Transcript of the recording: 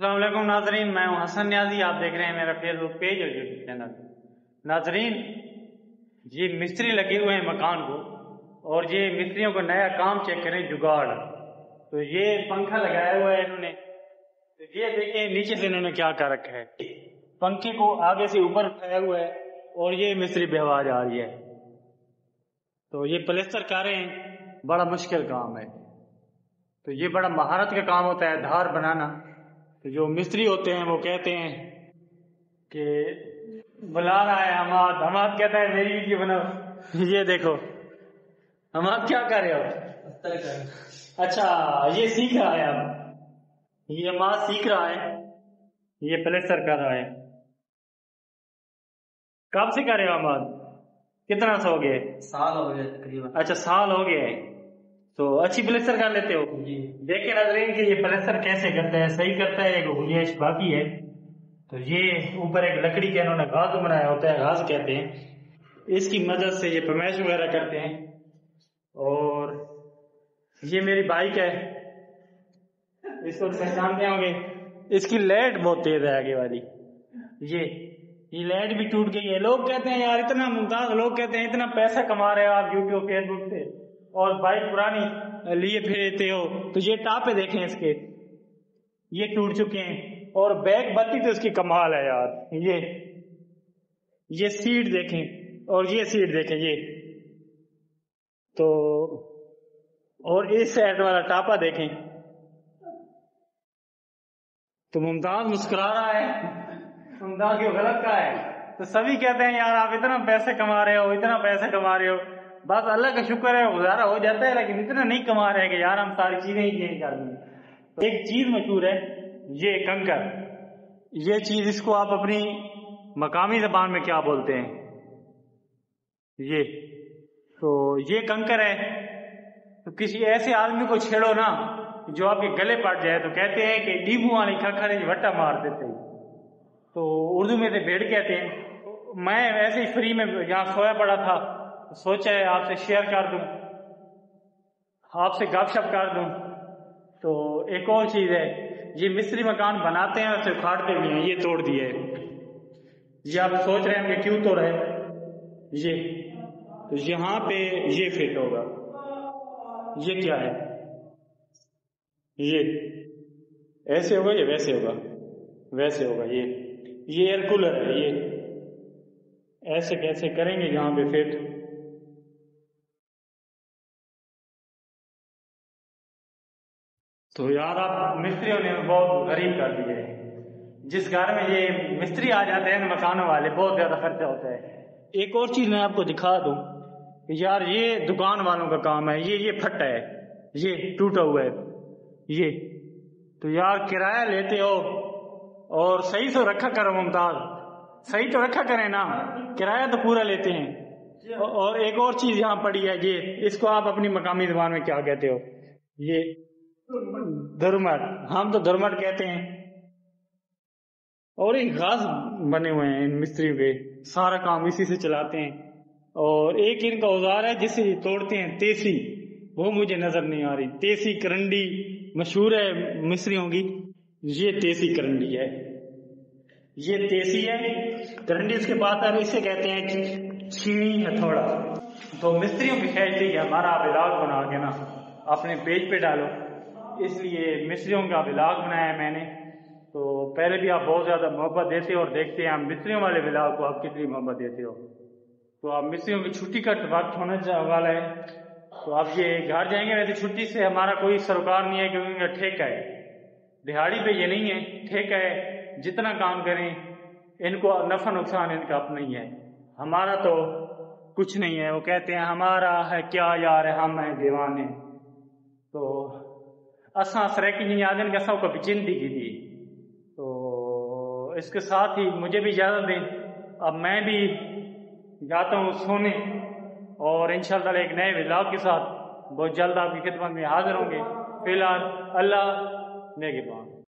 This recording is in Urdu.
السلام علیکم ناظرین، میں ہوں حسن نیازی۔ آپ دیکھ رہے ہیں میرا فیس بک پیج اور یوٹیوب چینل۔ ناظرین، یہ مستری لگے ہوئے ہیں مکان کو، اور یہ مستریوں کو نیا کام چیک کریں، جگاڑ۔ تو یہ پنکھا لگایا ہوا ہے انہوں نے، تو یہ دیکھیں نیچے سے انہوں نے کیا کر رکھا ہے۔ پنکھے کو آگے سے اوپر اٹھایا ہوا ہے اور یہ مستری پہ آواز آ رہی ہے۔ تو یہ پلستر کر رہے ہیں، بڑا مشکل کام ہے۔ تو یہ بڑا مہارت کا کام ہوتا ہے، دھار بنانا۔ تو جو مستری ہوتے ہیں وہ کہتے ہیں کہ بلا رہا ہے حماد کہتا ہے میری ویڈیو بناؤ۔ یہ دیکھو حماد کیا کر رہے ہو؟ اچھا، یہ سیکھ رہا ہے، اب یہ حماد سیکھ رہا ہے، یہ پلستر کر رہا ہے۔ کب سے کر رہے ہو حماد؟ کتنا سا ہو گئے؟ سال ہو گئے تقریباً۔ اچھا، سال ہو گئے تو اچھی پلستر کر لیتے ہو؟ جی۔ دیکھیں ناظرین کہ یہ پلستر کیسے کرتا ہے، صحیح کرتا ہے، ایک گنجائش باقی ہے۔ تو یہ اوپر ایک لکڑی کے انہوں نے غاز بنایا ہوتا ہے، غاز کہتے ہیں، اس کی مدد سے یہ پمیش وغیرہ کرتے ہیں۔ اور یہ میری بائک ہے، اس کو پہچانتے ہوں گے، اس کی لائٹ بہت تیز ہے آگے والی۔ یہ لائٹ بھی ٹوٹ گئی ہے۔ لوگ کہتے ہیں یار اتنا ممتاز، لوگ کہتے ہیں اتنا پیسہ کما رہے ہو آپ یوٹیوب فیس بک سے اور بائک پرانی لیے پھرتے ہو، تو یہ ٹاپے دیکھیں اس کے، یہ ٹوٹ چکے ہیں۔ اور بیک بتی تو اس کی کمال ہے یار۔ یہ سیٹ دیکھیں اور یہ سیٹ دیکھیں، یہ تو، اور اس سائڈ والا ٹاپا دیکھیں۔ تو ممتاز مسکرا رہا ہے، ممتاز کیوں غلط کا ہے؟ تو سبھی کہتے ہیں یار آپ اتنا پیسے کما رہے ہو، اتنا پیسے کما رہے ہو، بس اللہ کا شکر ہے گزارا ہو جاتا ہے، لیکن اتنا نہیں کما رہے کہ یار ہم ساری چیزیں ہی چینج کر دیں۔ ایک چیز مشہور ہے، یہ کنکر، یہ چیز اس کو آپ اپنی مقامی زبان میں کیا بولتے ہیں؟ یہ کنکر ہے۔ تو کسی ایسے آدمی کو چھیڑو نا جو آپ کے گلے پڑ جائے تو کہتے ہیں کہ ڈیبو والی کھکھڑ وٹا مار دیتے ہیں۔ تو اردو میں سے بھیڑ کہتے ہیں۔ میں ایسے ہی فری میں یہاں سویا پڑا تھا، سوچا ہے آپ سے شیئر کر دوں، آپ سے گپ شپ کر دوں۔ تو ایک اور چیز ہے، یہ مستری مکان بناتے ہیں اور اسے اکھاڑتے بھی ہیں۔ یہ توڑ دیا ہے، یہ آپ سوچ رہے ہیں کہ کیوں توڑا ہے؟ تو یہاں پہ یہ فٹ ہوگا، یہ کیا ہے؟ یہ ایسے ہوگا یا ویسے ہوگا؟ ویسے ہوگا۔ یہ ایئر کولر ہے، یہ ایسے کیسے کریں گے یہاں پہ فٹ؟ تو یار آپ مستریوں نے بہت غریب کر دیے۔ جس گھر میں یہ مستری آ جاتے ہیں مکانوں والے، بہت زیادہ خرچہ ہوتا ہے۔ ایک اور چیز میں آپ کو دکھا دوں کہ یار یہ دکان والوں کا کام ہے، یہ پھٹا ہے، یہ ٹوٹا ہوا ہے، یہ تو یار کرایہ لیتے ہو اور صحیح سے رکھا کرو ممتاز، صحیح تو رکھا کریں نا، کرایہ تو پورا لیتے ہیں۔ اور ایک اور چیز یہاں پڑی ہے، یہ اس کو آپ اپنی مقامی زبان میں کیا کہتے ہو؟ یہ دھرمٹ، ہم تو دھرمٹ کہتے ہیں۔ اور ایک غاز بنے ہوئے ہیں ان مستریوں کے، سارا کام اسی سے چلاتے ہیں۔ اور ایک ان کا اوزار ہے جس سے یہ توڑتے ہیں، تیسی، وہ مجھے نظر نہیں آ رہی۔ تیسی کرنڈی مشہور ہے مصریوں کی، یہ تیسی کرنڈی ہے، یہ تیسی ہے کرنڈی، اس کے بعد اب اسے کہتے ہیں چھینی ہتھوڑا۔ تو مستریوں کی خواہش تھی کہ ہمارا ولاگ بنا کے نا اپنے پیج پہ ڈالو، اس لیے مستریوں کا ولاگ بنایا ہے میں نے۔ تو پہلے بھی آپ بہت زیادہ محبت دیتے ہو اور دیکھتے ہیں ہم مستریوں والے ولاگ کو آپ کتنی محبت دیتے ہو۔ تو آپ مستریوں کی چھٹی کا وقت ہونے والا ہے، تو آپ یہ گھر جائیں گے۔ ویسے چھٹی سے ہمارا کوئی سروکار نہیں ہے کیونکہ ان کا ٹھیکہ ہے، دہاڑی پہ یہ نہیں ہے، ٹھیکہ ہے، جتنا کام کریں ان کو نفع نقصان ان کا اپنا ہی ہے، ہمارا تو کچھ نہیں ہے۔ وہ کہتے ہیں ہمارا ہے کیا یار ہے، ہم ہیں دیوانے۔ تو اساں سریکی نہیں آدن کا سب کو بچندی کی تھی۔ تو اس کے ساتھ ہی مجھے بھی اجازت دیں، اب میں بھی جاتا ہوں سونے، اور انشاءاللہ ایک نئے ولاگ کے ساتھ بہت جلد آپ کی خدمت میں حاضر ہوں گے۔ فی الحال اللہ نگہبان۔